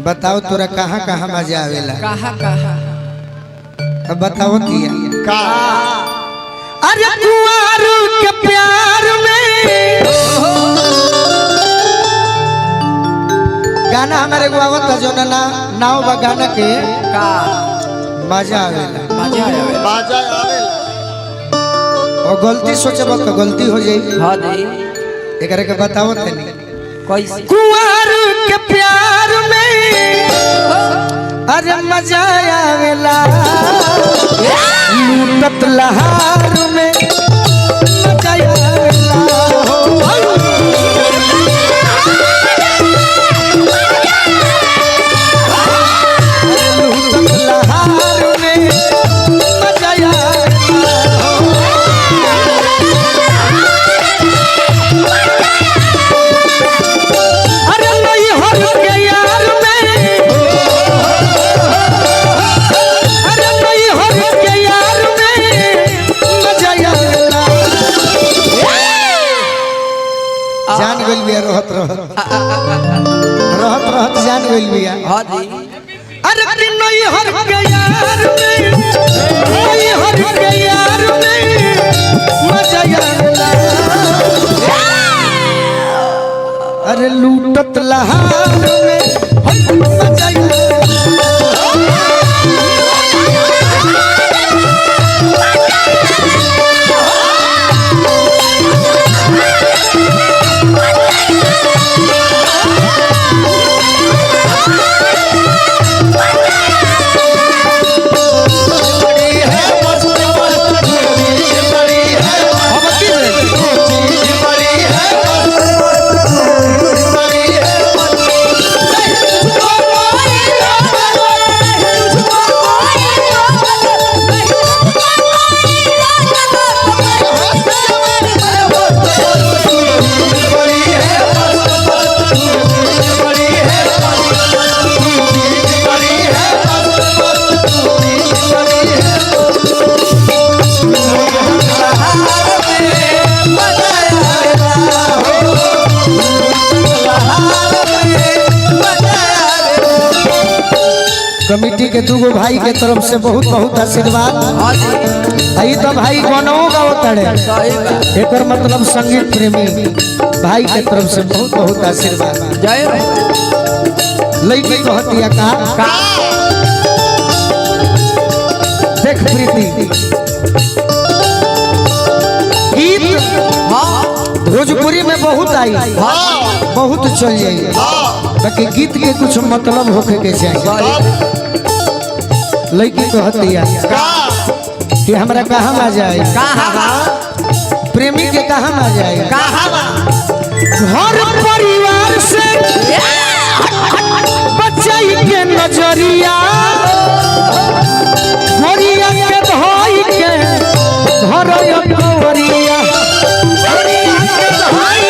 बताओ तोरा कहाँ कहाँ मजा आवेला? कहाँ कहाँ अब बताओ दिया का अरे कुंवर के प्यार में गाना हमारे गुआवत जो ना नाव बा गाना के का मजा आवेला मजा आवे बाजा आवेला और गलती सोचब तो गलती हो जाई। हाँ दे एकरे के बताओ तनी कैसे कुंवर के प्यार में अरे मजा आवेला लूटत लहार में मजा आवेला लूटत लहार में मजा आवेला अरे नहीं हर के यार में अरे नहीं हर के यार में मजा आवेला जान गइल बिया रहत रहत जान गइल बिया। हाँ दे अरे कि नहीं हर के यार में नहीं हर के यार में मजा आवेला अरे लूटत लहार में मजा आवेला कमिटी के दूगो भाई के तरफ से बहुत बहुत आशीर्वाद। हाँ दे आई तो भाई गानों गावतड़े सही बात एकर मतलब संगीत प्रेमी भाई के तरफ से बहुत बहुत आशीर्वाद। जय लड़की कहतिया का देख प्रीति गीत हाँ भोजपुरी में बहुत आई बहुत चल जाई ताकि गीत के कुछ मतलब होके के चाहिए। लड़की कहतिया कि हमरा कहाँ आ जाए कहाँ प्रेमी के कहाँ आ जाए कहाँ घर परिवार से बचाई के नजरिया गोरिया के भाई के घर गोरिया गोरिया के भाई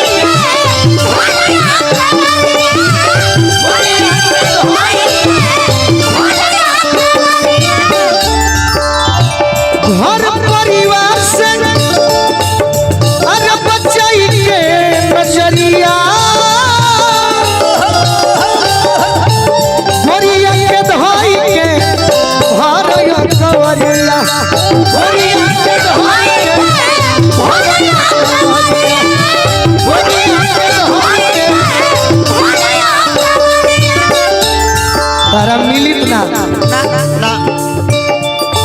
घर परिवार से अरे बचाई के नजरिया गोरिया के धाई के भारया कवरिया गोरिया के धाई के भारया कवरिया गोरिया के धाई के तारा मिलित ना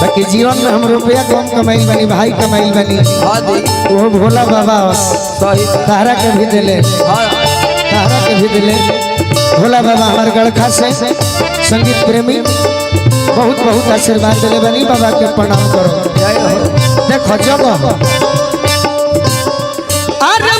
बाकी जीवन में हम रुपया कम कमाइल बनी भाई कमाइल बनी हाँ दे वो भोला बाबा सही तारा के भी दिले हाँ तारा के भी दिले भोला बाबा हमारे गड़खा से संगीत प्रेमी बहुत बहुत आशीर्वाद दिले बनी बाबा के प्रणाम करो। जय हो देखो जब अरे